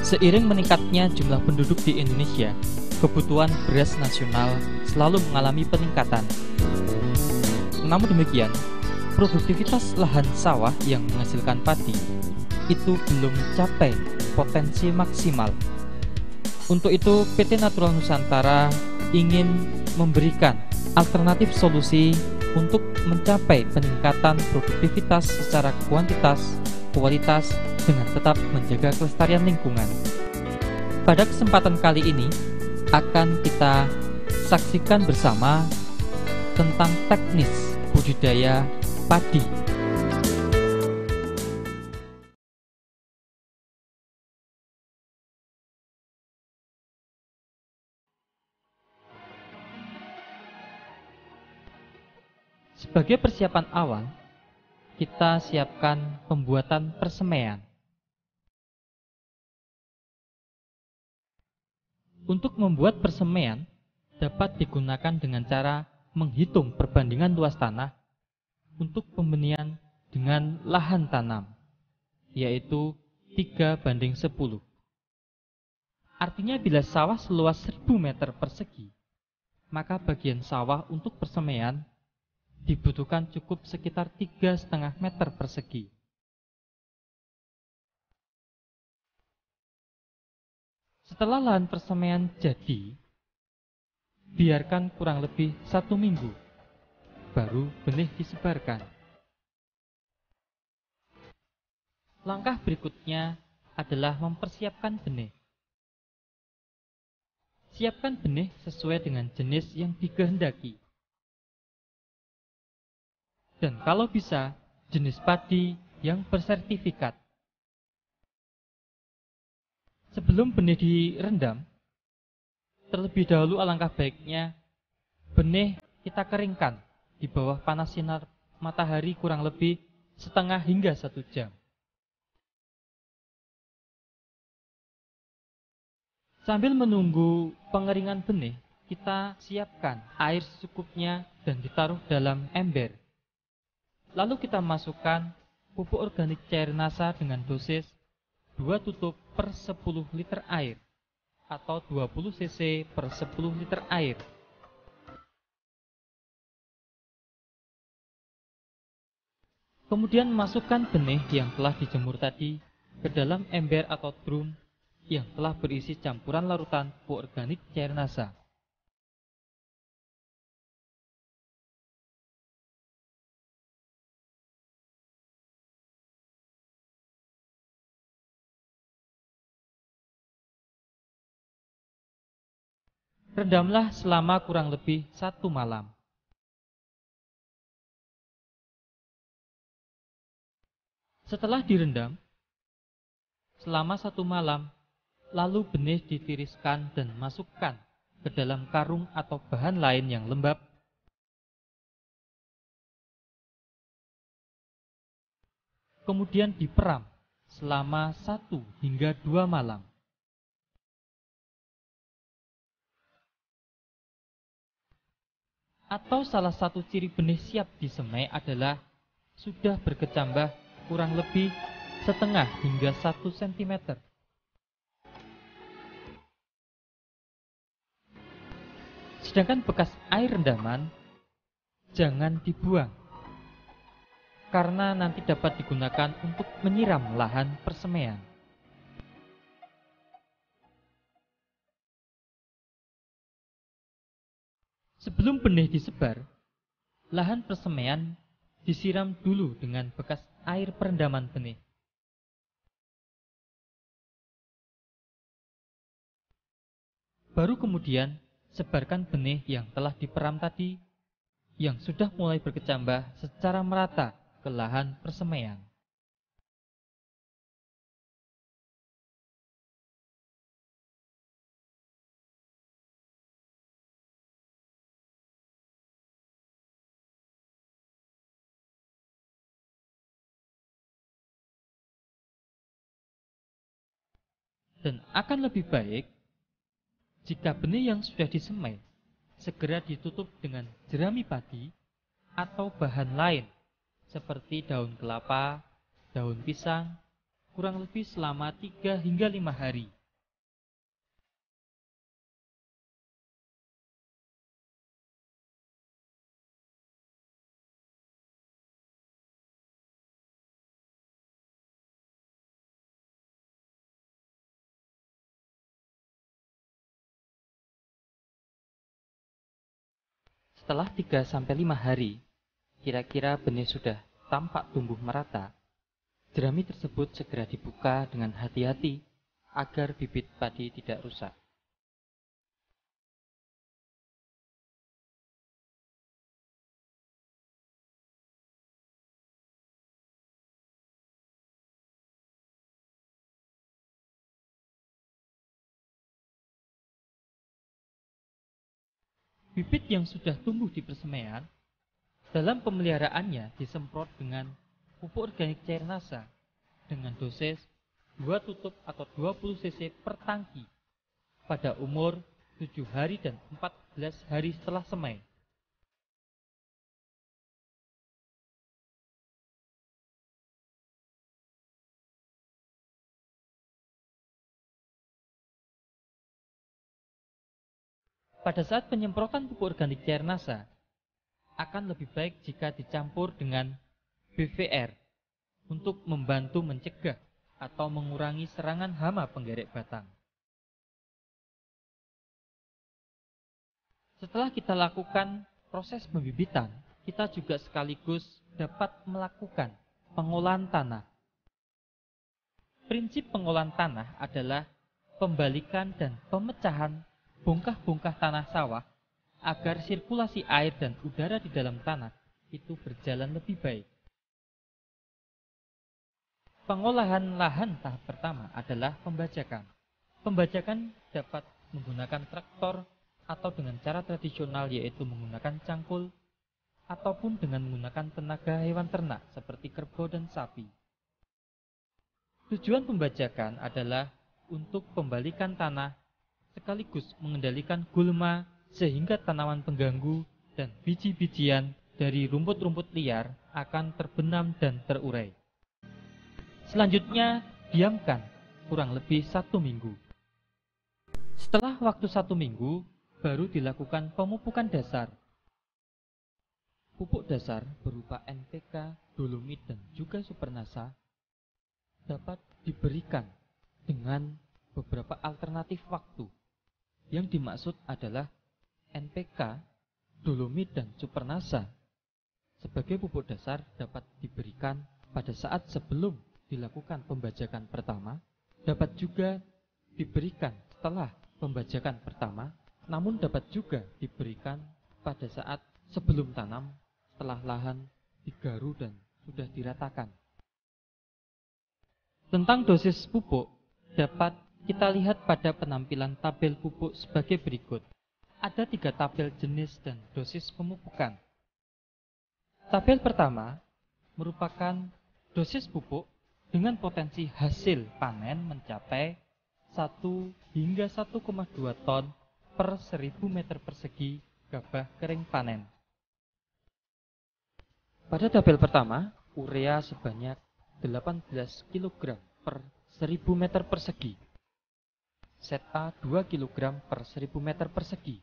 Seiring meningkatnya jumlah penduduk di Indonesia, kebutuhan beras nasional selalu mengalami peningkatan. Namun demikian, produktivitas lahan sawah yang menghasilkan padi itu belum mencapai potensi maksimal. Untuk itu, PT Natural Nusantara ingin memberikan alternatif solusi untuk mencapai peningkatan produktivitas secara kuantitas, kualitas, dengan tetap menjaga kelestarian lingkungan. Pada kesempatan kali ini akan kita saksikan bersama tentang teknis budidaya padi. Sebagai persiapan awal, kita siapkan pembuatan persemaian. Untuk membuat persemaian dapat digunakan dengan cara menghitung perbandingan luas tanah untuk pembenihan dengan lahan tanam, yaitu 3:10. Artinya bila sawah seluas 1000 meter persegi, maka bagian sawah untuk persemaian dibutuhkan cukup sekitar 3,5 meter persegi. Setelah lahan persemaian jadi, biarkan kurang lebih 1 minggu, baru benih disebarkan. Langkah berikutnya adalah mempersiapkan benih. Siapkan benih sesuai dengan jenis yang dikehendaki. Dan kalau bisa, jenis padi yang bersertifikat. Sebelum benih direndam, terlebih dahulu alangkah baiknya benih kita keringkan di bawah panas sinar matahari kurang lebih setengah hingga 1 jam. Sambil menunggu pengeringan benih, kita siapkan air secukupnya dan ditaruh dalam ember. Lalu kita masukkan pupuk organik cair NASA dengan dosis 2 tutup per 10 liter air atau 20 cc per 10 liter air. Kemudian masukkan benih yang telah dijemur tadi ke dalam ember atau drum yang telah berisi campuran larutan pupuk organik cair NASA. Rendamlah selama kurang lebih 1 malam. Setelah direndam selama 1 malam, lalu benih ditiriskan dan masukkan ke dalam karung atau bahan lain yang lembab. Kemudian diperam selama 1 hingga 2 malam. Atau salah satu ciri benih siap disemai adalah sudah berkecambah kurang lebih setengah hingga 1 cm. Sedangkan bekas air rendaman jangan dibuang, karena nanti dapat digunakan untuk menyiram lahan persemaian. Sebelum benih disebar, lahan persemaian disiram dulu dengan bekas air perendaman benih. Baru kemudian sebarkan benih yang telah diperam tadi, yang sudah mulai berkecambah secara merata ke lahan persemaian. Dan akan lebih baik jika benih yang sudah disemai segera ditutup dengan jerami padi atau bahan lain seperti daun kelapa, daun pisang, kurang lebih selama 3 hingga 5 hari Setelah 3-5 hari, kira-kira benih sudah tampak tumbuh merata. Jerami tersebut segera dibuka dengan hati-hati agar bibit padi tidak rusak. Bibit yang sudah tumbuh di persemaian, dalam pemeliharaannya disemprot dengan pupuk organik cair NASA dengan dosis 2 tutup atau 20 cc per tangki pada umur 7 hari dan 14 hari setelah semai. Pada saat penyemprotan pupuk organik cair NASA, akan lebih baik jika dicampur dengan BVR untuk membantu mencegah atau mengurangi serangan hama penggerek batang. Setelah kita lakukan proses pembibitan, kita juga sekaligus dapat melakukan pengolahan tanah. Prinsip pengolahan tanah adalah pembalikan dan pemecahan bongkah-bongkah tanah sawah agar sirkulasi air dan udara di dalam tanah itu berjalan lebih baik. Pengolahan lahan tahap pertama adalah pembajakan. Pembajakan dapat menggunakan traktor atau dengan cara tradisional yaitu menggunakan cangkul ataupun dengan menggunakan tenaga hewan ternak seperti kerbau dan sapi. Tujuan pembajakan adalah untuk pembalikan tanah sekaligus mengendalikan gulma sehingga tanaman pengganggu dan biji-bijian dari rumput-rumput liar akan terbenam dan terurai. Selanjutnya, diamkan kurang lebih 1 minggu. Setelah waktu 1 minggu, baru dilakukan pemupukan dasar. Pupuk dasar berupa NPK, dolomit, dan juga supernasa dapat diberikan dengan beberapa alternatif waktu. Yang dimaksud adalah NPK, dolomit, dan supernasa sebagai pupuk dasar dapat diberikan pada saat sebelum dilakukan pembajakan pertama, dapat juga diberikan setelah pembajakan pertama, namun dapat juga diberikan pada saat sebelum tanam setelah lahan digaru dan sudah diratakan. Tentang dosis pupuk dapat kita lihat pada penampilan tabel pupuk sebagai berikut. Ada 3 tabel jenis dan dosis pemupukan. Tabel pertama merupakan dosis pupuk dengan potensi hasil panen mencapai 1 hingga 1,2 ton per 1000 meter persegi gabah kering panen. Pada tabel pertama, urea sebanyak 18 kg per 1000 meter persegi. ZA 2 kg per 1000 meter persegi.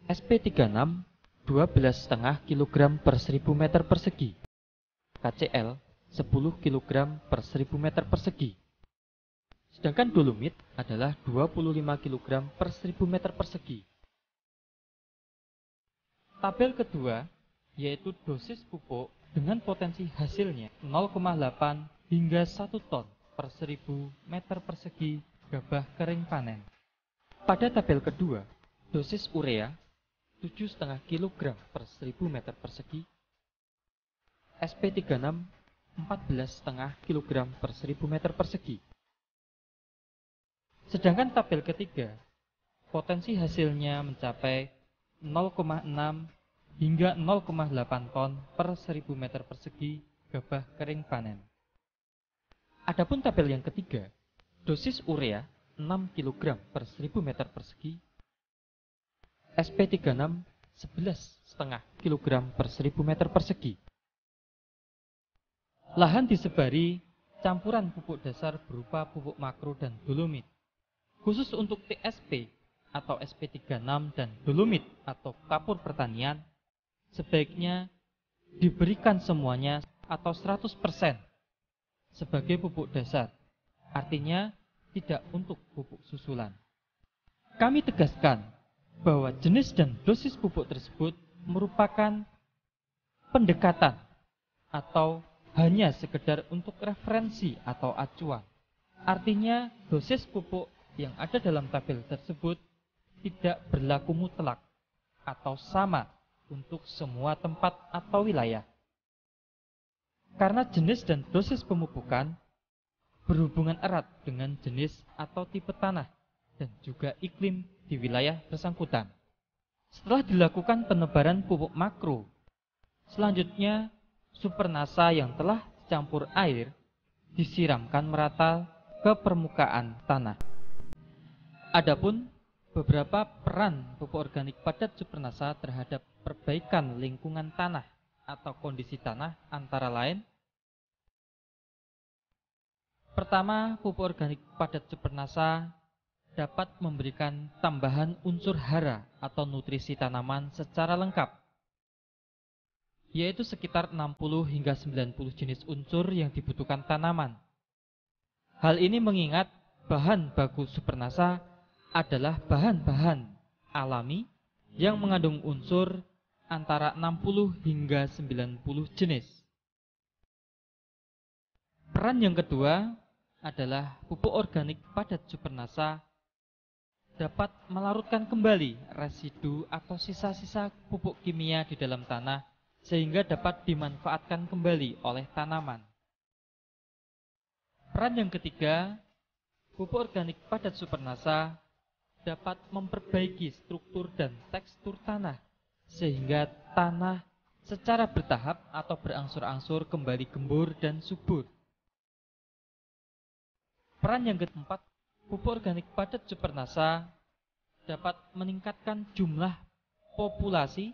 SP36 12,5 kg per 1000 meter persegi. KCl 10 kg per 1000 meter persegi. Sedangkan dolomit adalah 25 kg per 1000 meter persegi. Tabel kedua yaitu dosis pupuk dengan potensi hasilnya 0,8 hingga 1 ton per 1000 meter persegi gabah kering panen. Pada tabel kedua, dosis urea 7,5 kg per 1000 meter persegi, SP36 14,5 kg per 1000 meter persegi. Sedangkan tabel ketiga, potensi hasilnya mencapai 0,6 hingga 0,8 ton per 1000 meter persegi gabah kering panen. Adapun tabel yang ketiga, dosis urea 6 kg per 1000 meter persegi, SP36 11,5 kg per 1000 meter persegi. Lahan disebari campuran pupuk dasar berupa pupuk makro dan dolomit. Khusus untuk TSP atau SP36 dan dolomit atau kapur pertanian, sebaiknya diberikan semuanya atau 100% sebagai pupuk dasar. Artinya tidak untuk pupuk susulan. Kami tegaskan bahwa jenis dan dosis pupuk tersebut merupakan pendekatan atau hanya sekedar untuk referensi atau acuan. Artinya, dosis pupuk yang ada dalam tabel tersebut tidak berlaku mutlak atau sama untuk semua tempat atau wilayah. Karena jenis dan dosis pemupukan berhubungan erat dengan jenis atau tipe tanah dan juga iklim di wilayah bersangkutan. Setelah dilakukan penebaran pupuk makro, selanjutnya supernasa yang telah dicampur air disiramkan merata ke permukaan tanah. Adapun beberapa peran pupuk organik padat supernasa terhadap perbaikan lingkungan tanah atau kondisi tanah antara lain: pertama, pupuk organik padat supernasa dapat memberikan tambahan unsur hara atau nutrisi tanaman secara lengkap, yaitu sekitar 60 hingga 90 jenis unsur yang dibutuhkan tanaman. Hal ini mengingat bahan baku supernasa adalah bahan-bahan alami yang mengandung unsur antara 60 hingga 90 jenis. Peran yang kedua adalah pupuk organik padat supernasa dapat melarutkan kembali residu atau sisa-sisa pupuk kimia di dalam tanah sehingga dapat dimanfaatkan kembali oleh tanaman. Peran yang ketiga, pupuk organik padat supernasa dapat memperbaiki struktur dan tekstur tanah sehingga tanah secara bertahap atau berangsur-angsur kembali gembur dan subur. Peran yang keempat, pupuk organik padat supernasa dapat meningkatkan jumlah populasi,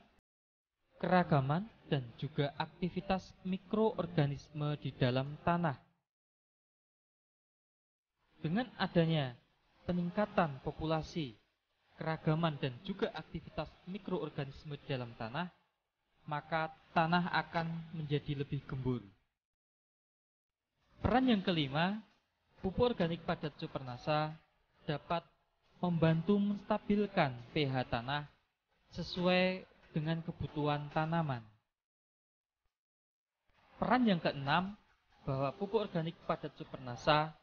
keragaman, dan juga aktivitas mikroorganisme di dalam tanah. Dengan adanya peningkatan populasi, keragaman, dan juga aktivitas mikroorganisme di dalam tanah, maka tanah akan menjadi lebih gembur. Peran yang kelima, pupuk organik padat supernasa dapat membantu menstabilkan pH tanah sesuai dengan kebutuhan tanaman. Peran yang keenam, bahwa pupuk organik padat supernasa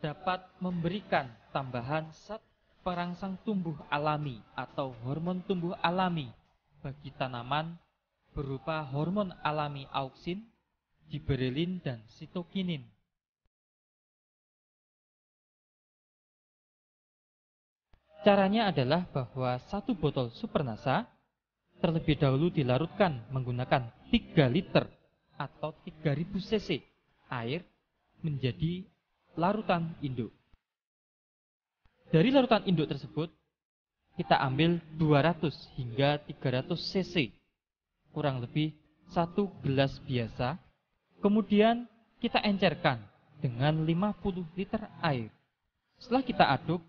dapat memberikan tambahan zat perangsang tumbuh alami atau hormon tumbuh alami bagi tanaman berupa hormon alami auksin, giberelin, dan sitokinin. Caranya adalah bahwa satu botol supernasa terlebih dahulu dilarutkan menggunakan 3 liter atau 3000 cc air menjadi larutan induk. Dari larutan induk tersebut, kita ambil 200 hingga 300 cc, kurang lebih 1 gelas biasa, kemudian kita encerkan dengan 50 liter air. Setelah kita aduk,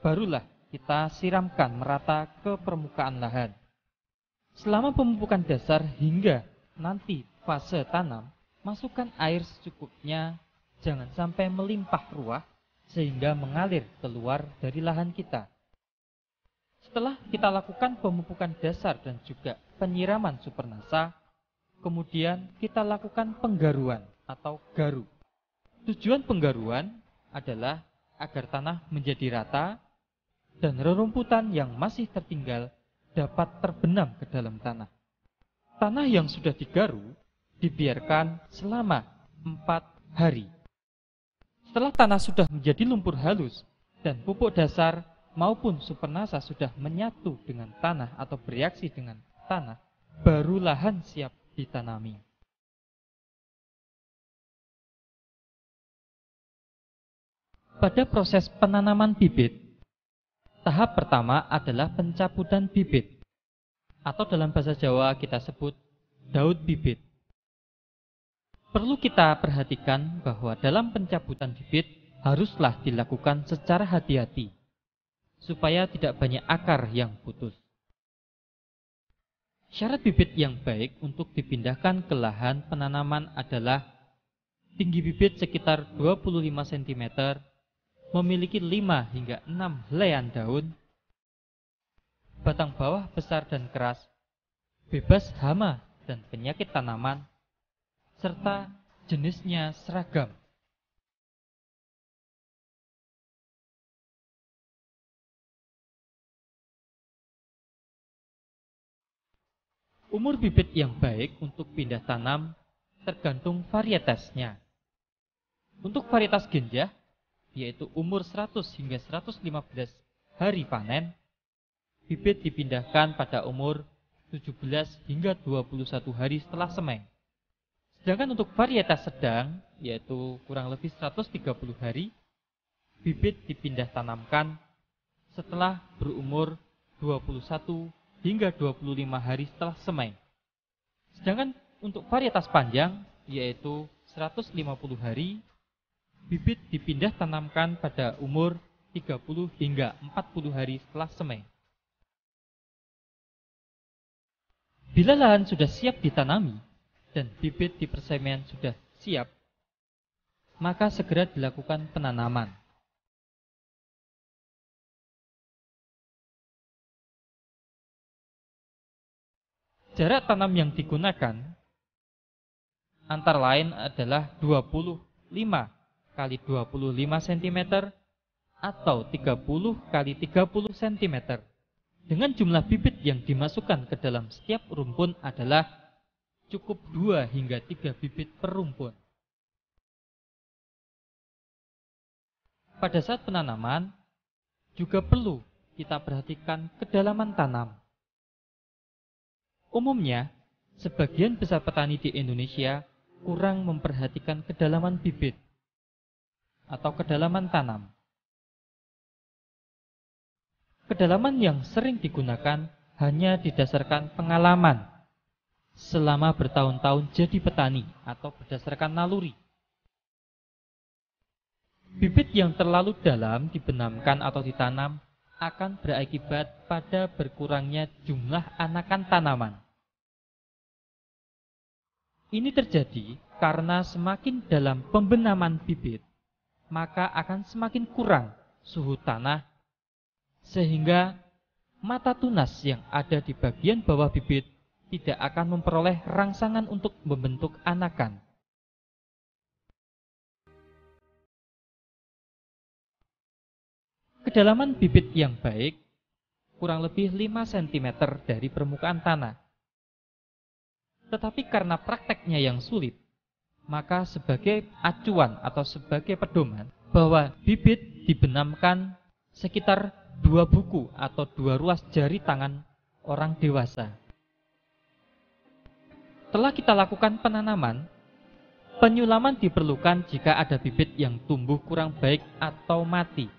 barulah kita siramkan merata ke permukaan lahan. Selama pemupukan dasar hingga nanti fase tanam, masukkan air secukupnya, jangan sampai melimpah ruah sehingga mengalir keluar dari lahan kita. Setelah kita lakukan pemupukan dasar dan juga penyiraman supernasa, kemudian kita lakukan penggaruan atau garu. Tujuan penggaruan adalah agar tanah menjadi rata dan rerumputan yang masih tertinggal dapat terbenam ke dalam tanah. Tanah yang sudah digaru dibiarkan selama 4 hari. Setelah tanah sudah menjadi lumpur halus dan pupuk dasar maupun supernasa sudah menyatu dengan tanah atau bereaksi dengan tanah, baru lahan siap ditanami. Pada proses penanaman bibit, tahap pertama adalah pencabutan bibit, atau dalam bahasa Jawa kita sebut daud bibit. Perlu kita perhatikan bahwa dalam pencabutan bibit haruslah dilakukan secara hati-hati, supaya tidak banyak akar yang putus. Syarat bibit yang baik untuk dipindahkan ke lahan penanaman adalah tinggi bibit sekitar 25 cm, memiliki 5 hingga 6 helaian daun, batang bawah besar dan keras, bebas hama dan penyakit tanaman, serta jenisnya seragam. Umur bibit yang baik untuk pindah tanam tergantung varietasnya. Untuk varietas genjah, yaitu umur 100 hingga 115 hari panen, bibit dipindahkan pada umur 17 hingga 21 hari setelah semai. Sedangkan untuk varietas sedang, yaitu kurang lebih 130 hari, bibit dipindah tanamkan setelah berumur 21 hingga 25 hari setelah semai. Sedangkan untuk varietas panjang, yaitu 150 hari, bibit dipindah tanamkan pada umur 30 hingga 40 hari setelah semai. Bila lahan sudah siap ditanami dan bibit di persemaian sudah siap, maka segera dilakukan penanaman. Jarak tanam yang digunakan antara lain adalah 25 kali 25 cm atau 30 kali 30 cm. Dengan jumlah bibit yang dimasukkan ke dalam setiap rumpun adalah cukup 2 hingga 3 bibit per rumpun. Pada saat penanaman, juga perlu kita perhatikan kedalaman tanam. Umumnya, sebagian besar petani di Indonesia kurang memperhatikan kedalaman bibit atau kedalaman tanam. Kedalaman yang sering digunakan hanya didasarkan pengalaman selama bertahun-tahun jadi petani atau berdasarkan naluri. Bibit yang terlalu dalam dibenamkan atau ditanam akan berakibat pada berkurangnya jumlah anakan tanaman. Ini terjadi karena semakin dalam pembenaman bibit, maka akan semakin kurang suhu tanah, sehingga mata tunas yang ada di bagian bawah bibit tidak akan memperoleh rangsangan untuk membentuk anakan. Kedalaman bibit yang baik kurang lebih 5 cm dari permukaan tanah. Tetapi karena prakteknya yang sulit, maka sebagai acuan atau sebagai pedoman bahwa bibit dibenamkan sekitar 2 buku atau 2 ruas jari tangan orang dewasa. Setelah kita lakukan penanaman, penyulaman diperlukan jika ada bibit yang tumbuh kurang baik atau mati.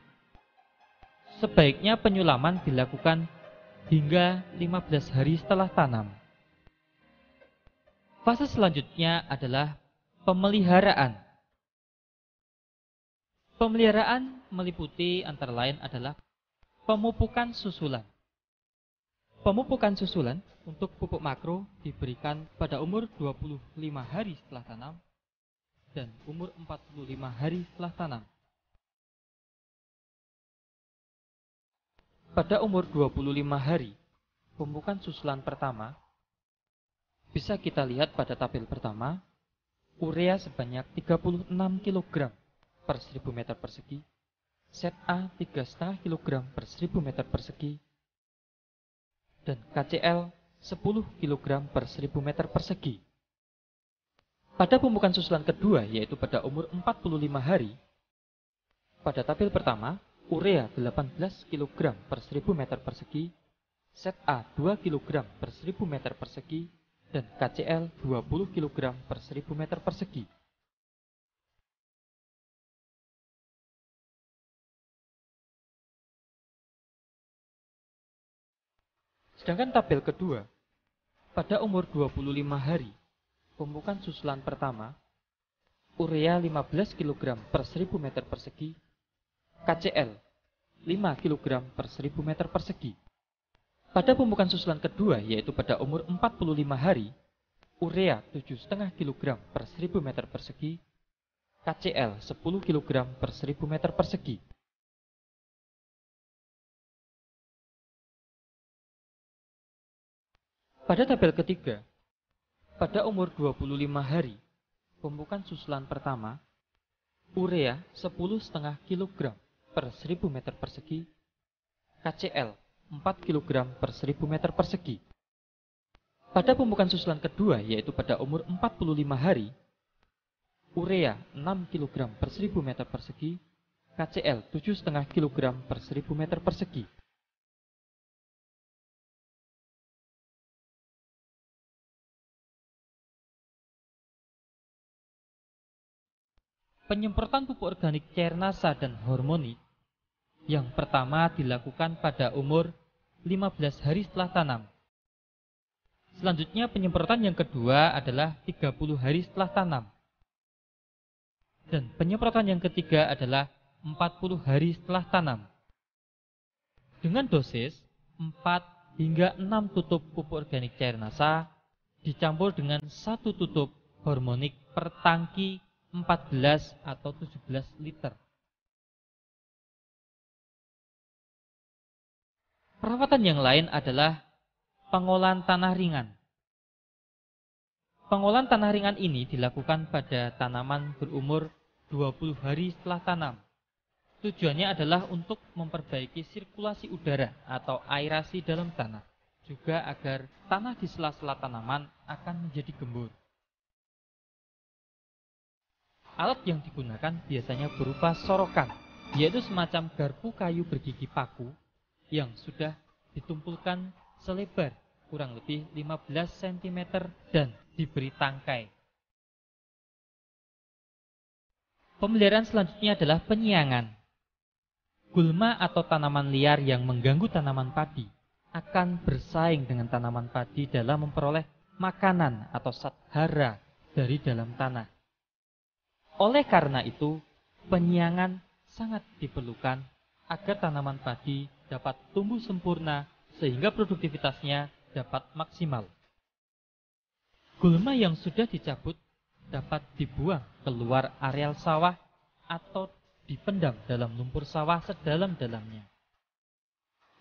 Sebaiknya penyulaman dilakukan hingga 15 hari setelah tanam. Fase selanjutnya adalah pemeliharaan. Pemeliharaan meliputi antara lain adalah pemupukan susulan. Pemupukan susulan untuk pupuk makro diberikan pada umur 25 hari setelah tanam dan umur 45 hari setelah tanam. Pada umur 25 hari, pemupukan susulan pertama bisa kita lihat pada tabel pertama, urea sebanyak 36 kg per 1000 meter persegi, Zat A 3,5 kg per 1000 meter persegi, dan KCl 10 kg per 1000 meter persegi. Pada pemupukan susulan kedua, yaitu pada umur 45 hari, pada tabel pertama, urea 18 kg per 1000 meter persegi, Zat A 2 kg per 1000 meter persegi, dan KCl 20 kg per 1000 meter persegi. Sedangkan tabel kedua, pada umur 25 hari, pemupukan susulan pertama, urea 15 kg per 1000 meter persegi, KCl 5 kg per 1000 meter persegi. Pada pemupukan susulan kedua, yaitu pada umur 45 hari, urea 7,5 kg per 1000 meter persegi, KCl 10 kg per 1000 meter persegi. Pada tabel ketiga, pada umur 25 hari, pemupukan susulan pertama, urea 10,5 kg per 1000 meter persegi, KCl 4 kg per 1000 meter persegi. Pada pemupukan susulan kedua, yaitu pada umur 45 hari, urea 6 kg per 1000 meter persegi, KCl 7,5 kg per 1000 meter persegi. Penyemprotan pupuk organik cairnasa dan hormoni yang pertama dilakukan pada umur 15 hari setelah tanam. Selanjutnya penyemprotan yang kedua adalah 30 hari setelah tanam. Dan penyemprotan yang ketiga adalah 40 hari setelah tanam. Dengan dosis 4 hingga 6 tutup pupuk organik cairnasa dicampur dengan 1 tutup hormonik per tangki 14 atau 17 liter. Perawatan yang lain adalah pengolahan tanah ringan. Pengolahan tanah ringan ini dilakukan pada tanaman berumur 20 hari setelah tanam. Tujuannya adalah untuk memperbaiki sirkulasi udara atau aerasi dalam tanah, juga agar tanah di sela-sela tanaman akan menjadi gembur. Alat yang digunakan biasanya berupa sorokan, yaitu semacam garpu kayu bergigi paku yang sudah ditumpulkan selebar kurang lebih 15 cm dan diberi tangkai. Pemeliharaan selanjutnya adalah penyiangan. Gulma atau tanaman liar yang mengganggu tanaman padi akan bersaing dengan tanaman padi dalam memperoleh makanan atau sathara dari dalam tanah. Oleh karena itu, penyiangan sangat diperlukan agar tanaman padi dapat tumbuh sempurna sehingga produktivitasnya dapat maksimal. Gulma yang sudah dicabut dapat dibuang keluar areal sawah atau dipendam dalam lumpur sawah sedalam-dalamnya.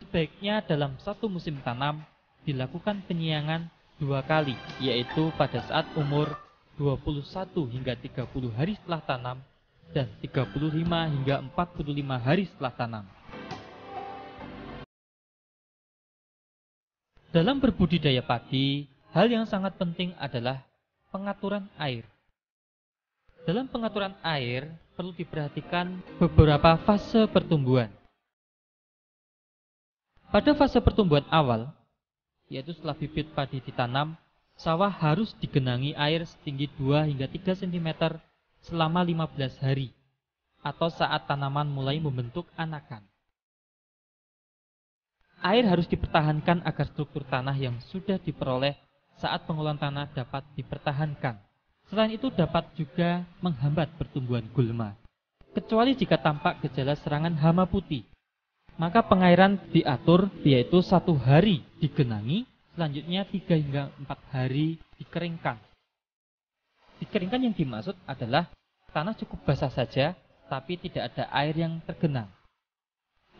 Sebaiknya dalam satu musim tanam dilakukan penyiangan 2 kali, yaitu pada saat umur 21 hingga 30 hari setelah tanam dan 35 hingga 45 hari setelah tanam. Dalam berbudidaya padi, hal yang sangat penting adalah pengaturan air. Dalam pengaturan air perlu diperhatikan beberapa fase pertumbuhan. Pada fase pertumbuhan awal, yaitu setelah bibit padi ditanam, sawah harus digenangi air setinggi 2 hingga 3 cm selama 15 hari atau saat tanaman mulai membentuk anakan. Air harus dipertahankan agar struktur tanah yang sudah diperoleh saat pengolahan tanah dapat dipertahankan. Selain itu dapat juga menghambat pertumbuhan gulma. Kecuali jika tampak gejala serangan hama putih, maka pengairan diatur yaitu 1 hari digenangi, selanjutnya 3 hingga 4 hari dikeringkan. Dikeringkan yang dimaksud adalah tanah cukup basah saja, tapi tidak ada air yang tergenang.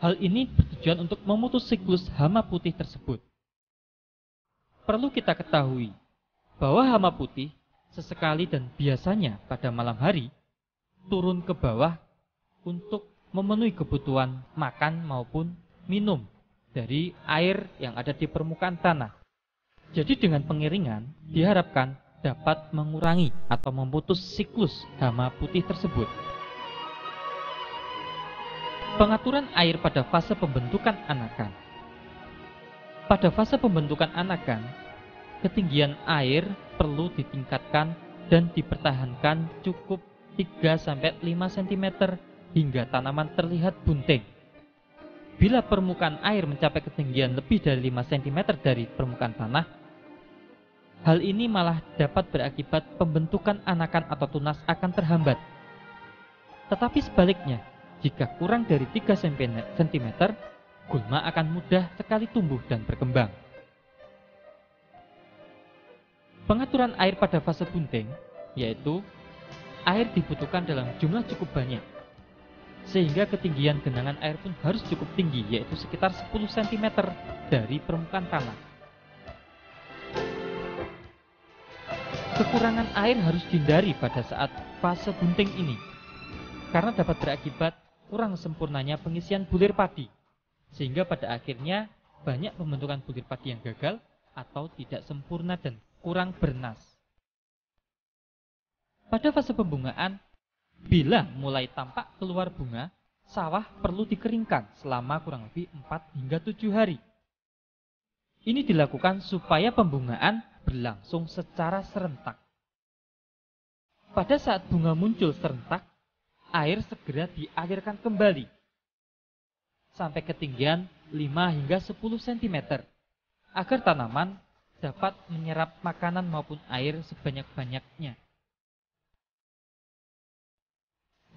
Hal ini bertujuan untuk memutus siklus hama putih tersebut. Perlu kita ketahui bahwa hama putih sesekali dan biasanya pada malam hari turun ke bawah untuk memenuhi kebutuhan makan maupun minum dari air yang ada di permukaan tanah. Jadi dengan pengiringan diharapkan dapat mengurangi atau memutus siklus hama putih tersebut. Pengaturan air pada fase pembentukan anakan. Pada fase pembentukan anakan, ketinggian air perlu ditingkatkan dan dipertahankan cukup 3-5 cm hingga tanaman terlihat bunting. Bila permukaan air mencapai ketinggian lebih dari 5 cm dari permukaan tanah, hal ini malah dapat berakibat pembentukan anakan atau tunas akan terhambat. Tetapi sebaliknya, jika kurang dari 3 cm, gulma akan mudah sekali tumbuh dan berkembang. Pengaturan air pada fase bunting, yaitu air dibutuhkan dalam jumlah cukup banyak, sehingga ketinggian genangan air pun harus cukup tinggi, yaitu sekitar 10 cm dari permukaan tanah. Kekurangan air harus dihindari pada saat fase bunting ini, karena dapat berakibat kurang sempurnanya pengisian bulir padi, sehingga pada akhirnya banyak pembentukan bulir padi yang gagal atau tidak sempurna dan kurang bernas. Pada fase pembungaan, bila mulai tampak keluar bunga, sawah perlu dikeringkan selama kurang lebih 4 hingga 7 hari. Ini dilakukan supaya pembungaan berlangsung secara serentak. Pada saat bunga muncul serentak, air segera dialirkan kembali sampai ketinggian 5 hingga 10 cm agar tanaman dapat menyerap makanan maupun air sebanyak-banyaknya.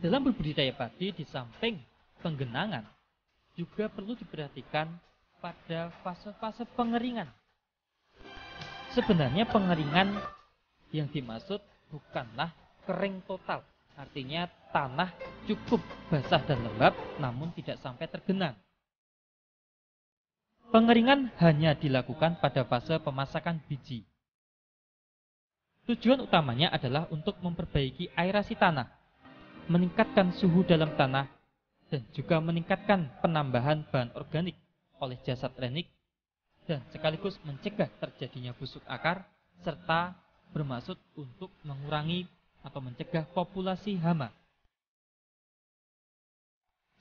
Dalam berbudidaya padi, di samping penggenangan, juga perlu diperhatikan pada fase-fase pengeringan. Sebenarnya pengeringan yang dimaksud bukanlah kering total, artinya tanah cukup basah dan lembab namun tidak sampai tergenang. Pengeringan hanya dilakukan pada fase pemasakan biji. Tujuan utamanya adalah untuk memperbaiki aerasi tanah, meningkatkan suhu dalam tanah, dan juga meningkatkan penambahan bahan organik oleh jasad renik, dan sekaligus mencegah terjadinya busuk akar, serta bermaksud untuk mengurangi atau mencegah populasi hama.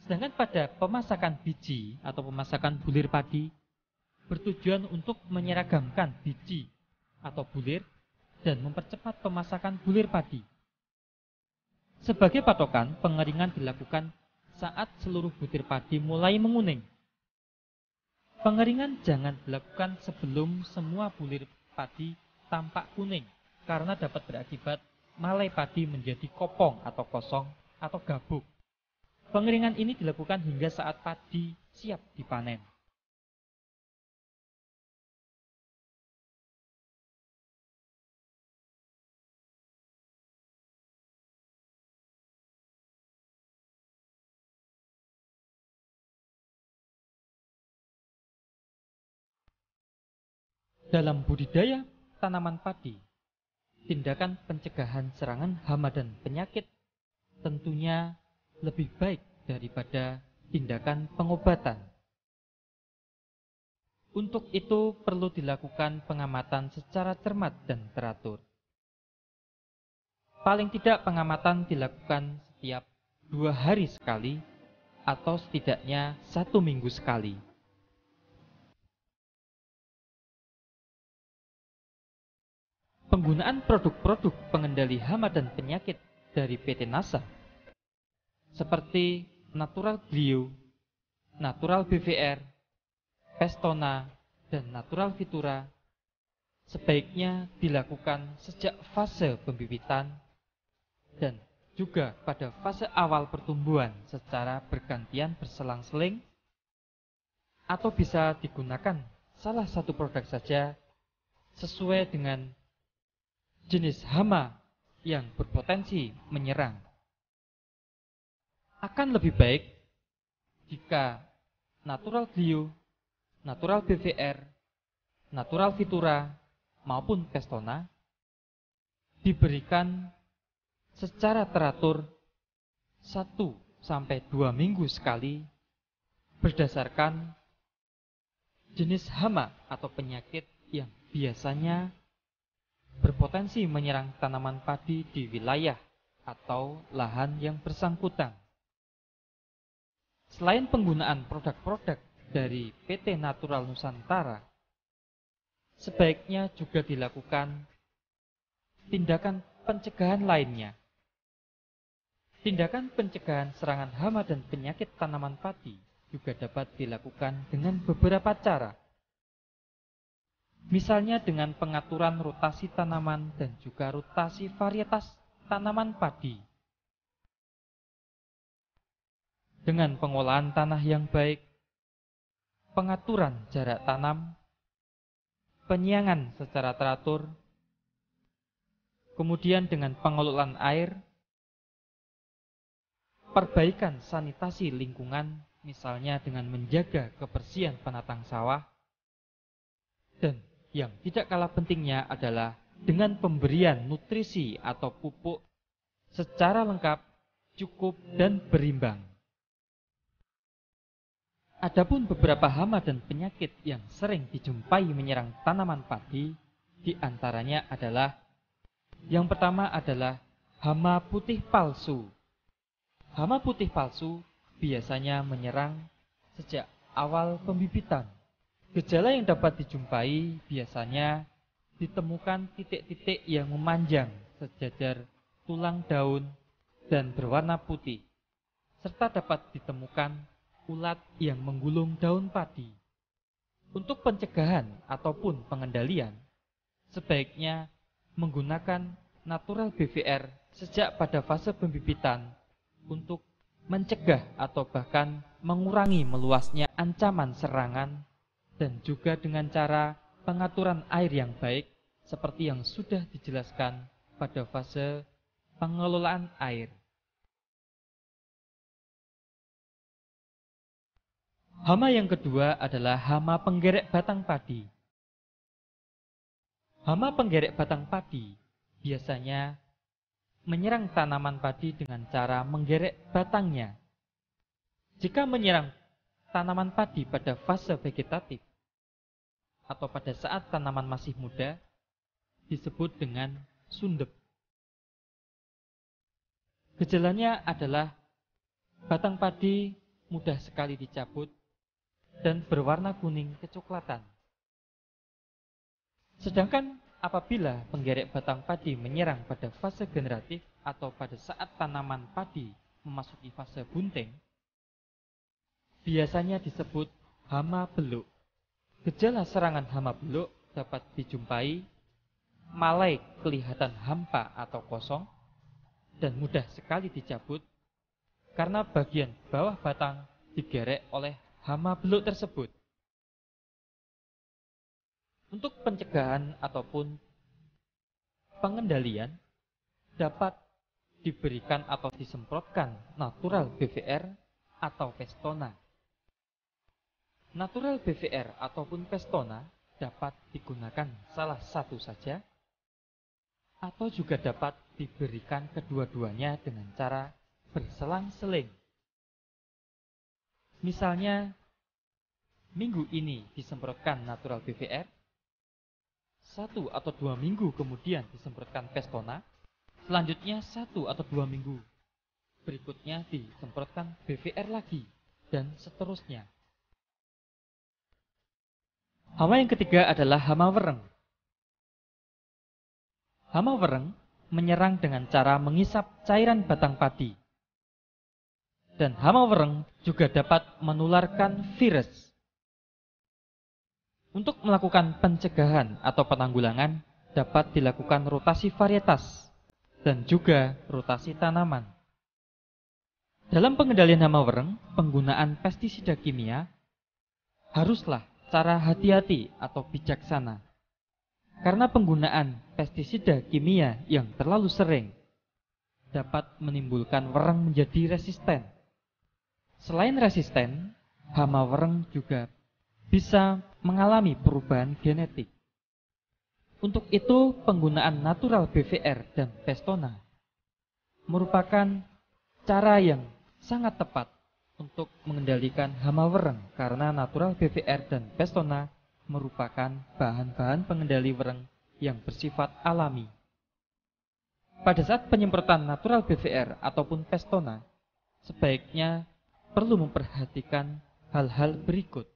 Sedangkan pada pemasakan biji atau pemasakan bulir padi, bertujuan untuk menyeragamkan biji atau bulir dan mempercepat pemasakan bulir padi. Sebagai patokan, pengeringan dilakukan saat seluruh butir padi mulai menguning. Pengeringan jangan dilakukan sebelum semua bulir padi tampak kuning, karena dapat berakibat malai padi menjadi kopong atau kosong atau gabuk. Pengeringan ini dilakukan hingga saat padi siap dipanen. Dalam budidaya tanaman padi, tindakan pencegahan serangan hama dan penyakit tentunya lebih baik daripada tindakan pengobatan. Untuk itu perlu dilakukan pengamatan secara cermat dan teratur. Paling tidak pengamatan dilakukan setiap 2 hari sekali atau setidaknya 1 minggu sekali. Penggunaan produk-produk pengendali hama dan penyakit dari PT NASA seperti Natural Glio, Natural BVR, Pestona, dan Natural Vitura sebaiknya dilakukan sejak fase pembibitan dan juga pada fase awal pertumbuhan secara bergantian berselang-seling, atau bisa digunakan salah satu produk saja sesuai dengan jenis hama yang berpotensi menyerang. Akan lebih baik jika Natural Glio, Natural BVR, Natural Vitura, maupun Pestona diberikan secara teratur 1-2 minggu sekali berdasarkan jenis hama atau penyakit yang biasanya berpotensi menyerang tanaman padi di wilayah atau lahan yang bersangkutan. Selain penggunaan produk-produk dari PT Natural Nusantara, sebaiknya juga dilakukan tindakan pencegahan lainnya. Tindakan pencegahan serangan hama dan penyakit tanaman padi juga dapat dilakukan dengan beberapa cara. Misalnya dengan pengaturan rotasi tanaman dan juga rotasi varietas tanaman padi. Dengan pengolahan tanah yang baik, pengaturan jarak tanam, penyiangan secara teratur, kemudian dengan pengelolaan air, perbaikan sanitasi lingkungan, misalnya dengan menjaga kebersihan penatang sawah, dan yang tidak kalah pentingnya adalah dengan pemberian nutrisi atau pupuk secara lengkap, cukup, dan berimbang. Adapun beberapa hama dan penyakit yang sering dijumpai menyerang tanaman padi, di antaranya adalah yang pertama adalah hama putih palsu. Hama putih palsu biasanya menyerang sejak awal pembibitan. Gejala yang dapat dijumpai biasanya ditemukan titik-titik yang memanjang sejajar tulang daun dan berwarna putih, serta dapat ditemukan ulat yang menggulung daun padi. Untuk pencegahan ataupun pengendalian, sebaiknya menggunakan natural BVR sejak pada fase pembibitan untuk mencegah atau bahkan mengurangi meluasnya ancaman serangan, dan juga dengan cara pengaturan air yang baik seperti yang sudah dijelaskan pada fase pengelolaan air. Hama yang kedua adalah hama penggerek batang padi. Hama penggerek batang padi biasanya menyerang tanaman padi dengan cara menggerek batangnya. Jika menyerang tanaman padi pada fase vegetatif atau pada saat tanaman masih muda, disebut dengan sundep. Gejalanya adalah batang padi mudah sekali dicabut dan berwarna kuning kecoklatan. Sedangkan apabila penggerek batang padi menyerang pada fase generatif atau pada saat tanaman padi memasuki fase bunting, biasanya disebut hama beluk. Gejala serangan hama beluk dapat dijumpai mulai kelihatan hampa atau kosong dan mudah sekali dicabut karena bagian bawah batang digerek oleh hama beluk tersebut. Untuk pencegahan ataupun pengendalian dapat diberikan atau disemprotkan natural BVR atau Pestona. Natural BVR ataupun Pestona dapat digunakan salah satu saja atau juga dapat diberikan kedua-duanya dengan cara berselang-seling. Misalnya, minggu ini disemprotkan natural BVR, 1 atau 2 minggu kemudian disemprotkan Pestona, selanjutnya 1 atau 2 minggu berikutnya disemprotkan BVR lagi, dan seterusnya. Hama yang ketiga adalah hama wereng. Hama wereng menyerang dengan cara mengisap cairan batang padi. Dan hama wereng juga dapat menularkan virus. Untuk melakukan pencegahan atau penanggulangan dapat dilakukan rotasi varietas dan juga rotasi tanaman. Dalam pengendalian hama wereng, penggunaan pestisida kimia haruslah cara hati-hati atau bijaksana. Karena penggunaan pestisida kimia yang terlalu sering dapat menimbulkan wereng menjadi resisten. Selain resisten, hama wereng juga bisa mengalami perubahan genetik. Untuk itu, penggunaan natural BVR dan Pestona merupakan cara yang sangat tepat untuk mengendalikan hama wereng karena natural BVR dan Pestona merupakan bahan-bahan pengendali wereng yang bersifat alami. Pada saat penyemprotan natural BVR ataupun Pestona, sebaiknya perlu memperhatikan hal-hal berikut.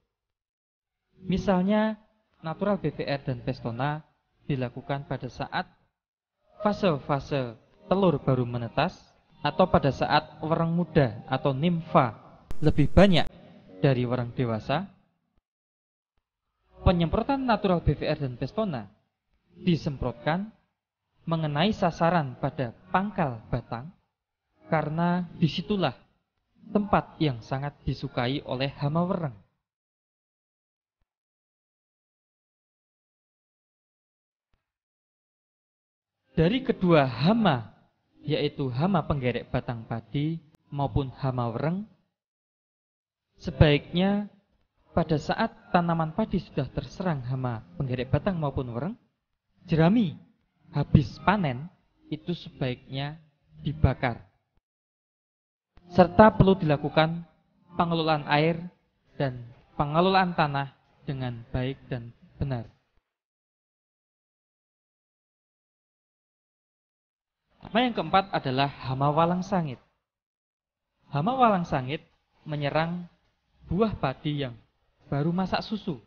Misalnya, natural BVR dan Pestona dilakukan pada saat fase-fase telur baru menetas atau pada saat wereng muda atau nimfa lebih banyak dari wereng dewasa. Penyemprotan natural BVR dan Pestona disemprotkan mengenai sasaran pada pangkal batang karena disitulah tempat yang sangat disukai oleh hama wereng. Dari kedua hama, yaitu hama penggerek batang padi maupun hama wereng, sebaiknya pada saat tanaman padi sudah terserang hama penggerek batang maupun wereng, jerami habis panen itu sebaiknya dibakar. Serta perlu dilakukan pengelolaan air dan pengelolaan tanah dengan baik dan benar. Tema yang keempat adalah hama walang sangit. Hama walang sangit menyerang buah padi yang baru masak susu.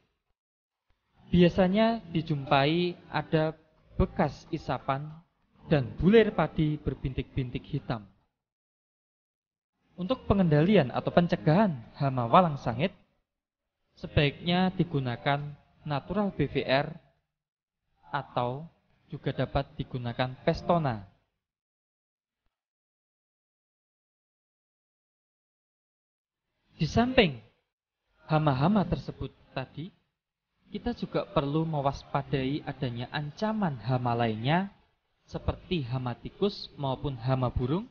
Biasanya dijumpai ada bekas isapan dan bulir padi berbintik-bintik hitam. Untuk pengendalian atau pencegahan hama walang sangit, sebaiknya digunakan natural BVR atau juga dapat digunakan Pestona. Di samping hama-hama tersebut tadi, kita juga perlu mewaspadai adanya ancaman hama lainnya seperti hama tikus maupun hama burung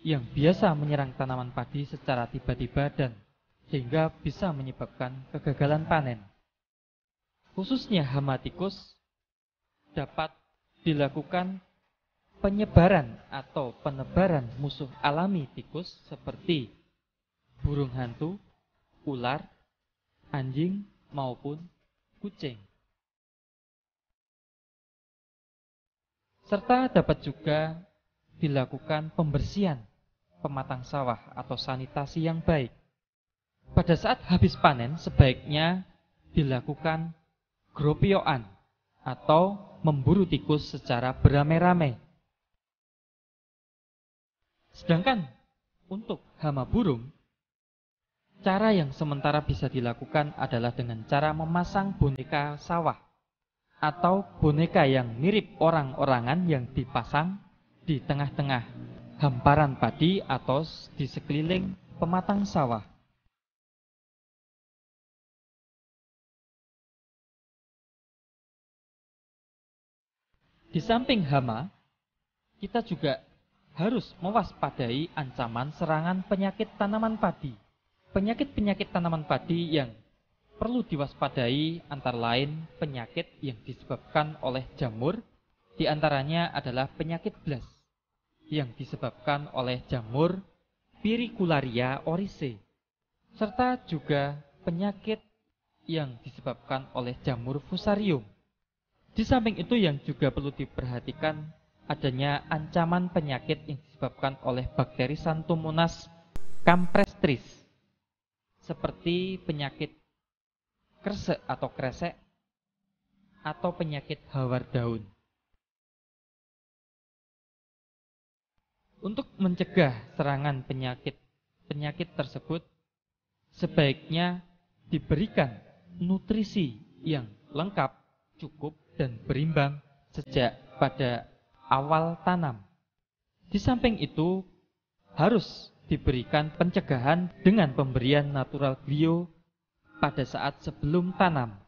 yang biasa menyerang tanaman padi secara tiba-tiba dan sehingga bisa menyebabkan kegagalan panen. Khususnya hama tikus dapat dilakukan penyebaran atau penebaran musuh alami tikus seperti burung hantu, ular, anjing, maupun kucing. Serta dapat juga dilakukan pembersihan pematang sawah atau sanitasi yang baik. Pada saat habis panen sebaiknya dilakukan gropioan atau memburu tikus secara beramai-ramai. Sedangkan untuk hama burung, cara yang sementara bisa dilakukan adalah dengan cara memasang boneka sawah atau boneka yang mirip orang-orangan yang dipasang di tengah-tengah hamparan padi atau di sekeliling pematang sawah. Di samping hama, kita juga harus mewaspadai ancaman serangan penyakit tanaman padi. Penyakit-penyakit tanaman padi yang perlu diwaspadai antara lain penyakit yang disebabkan oleh jamur, di antaranya adalah penyakit blas yang disebabkan oleh jamur Pyricularia oryzae, serta juga penyakit yang disebabkan oleh jamur Fusarium. Di samping itu yang juga perlu diperhatikan adanya ancaman penyakit yang disebabkan oleh bakteri Xanthomonas campestris, seperti penyakit kresek atau kresek atau penyakit hawar daun. Untuk mencegah serangan penyakit tersebut, sebaiknya diberikan nutrisi yang lengkap, cukup, dan berimbang sejak pada awal tanam. Di samping itu, harus diberikan pencegahan dengan pemberian natural bio pada saat sebelum tanam.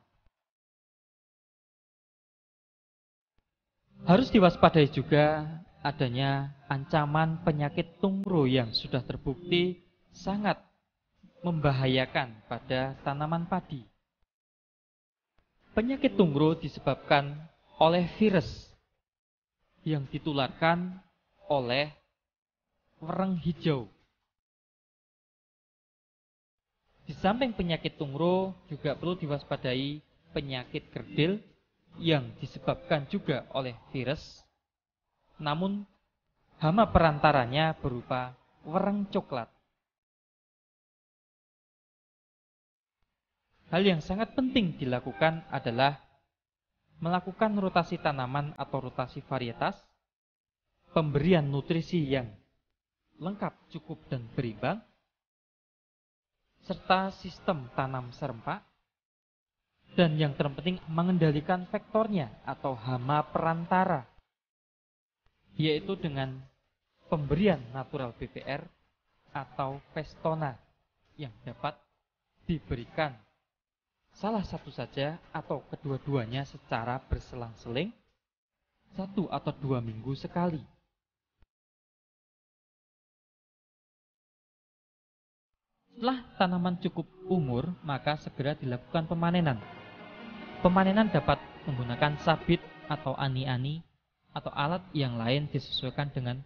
Harus diwaspadai juga adanya ancaman penyakit tungro yang sudah terbukti sangat membahayakan pada tanaman padi. Penyakit tungro disebabkan oleh virus yang ditularkan oleh wereng hijau. Di samping penyakit tungro juga perlu diwaspadai penyakit kerdil yang disebabkan juga oleh virus, namun hama perantaranya berupa wereng coklat. Hal yang sangat penting dilakukan adalah melakukan rotasi tanaman atau rotasi varietas, pemberian nutrisi yang lengkap, cukup, dan berimbang, serta sistem tanam serempak, dan yang terpenting mengendalikan vektornya atau hama perantara, yaitu dengan pemberian natural BVR atau Pestona yang dapat diberikan salah satu saja atau kedua-duanya secara berselang-seling 1 atau 2 minggu sekali. Setelah tanaman cukup umur, maka segera dilakukan pemanenan. Pemanenan dapat menggunakan sabit atau ani-ani atau alat yang lain disesuaikan dengan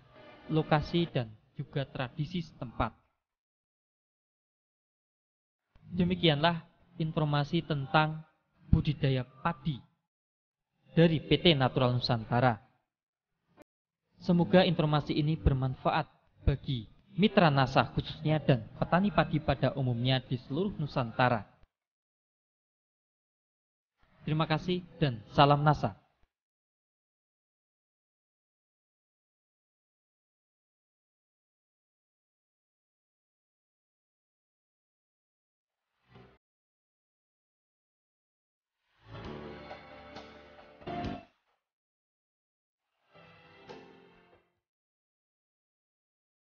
lokasi dan juga tradisi setempat. Demikianlah informasi tentang budidaya padi dari PT Natural Nusantara. Semoga informasi ini bermanfaat bagi mitra NASA khususnya dan petani padi pada umumnya di seluruh Nusantara. Terima kasih dan salam NASA.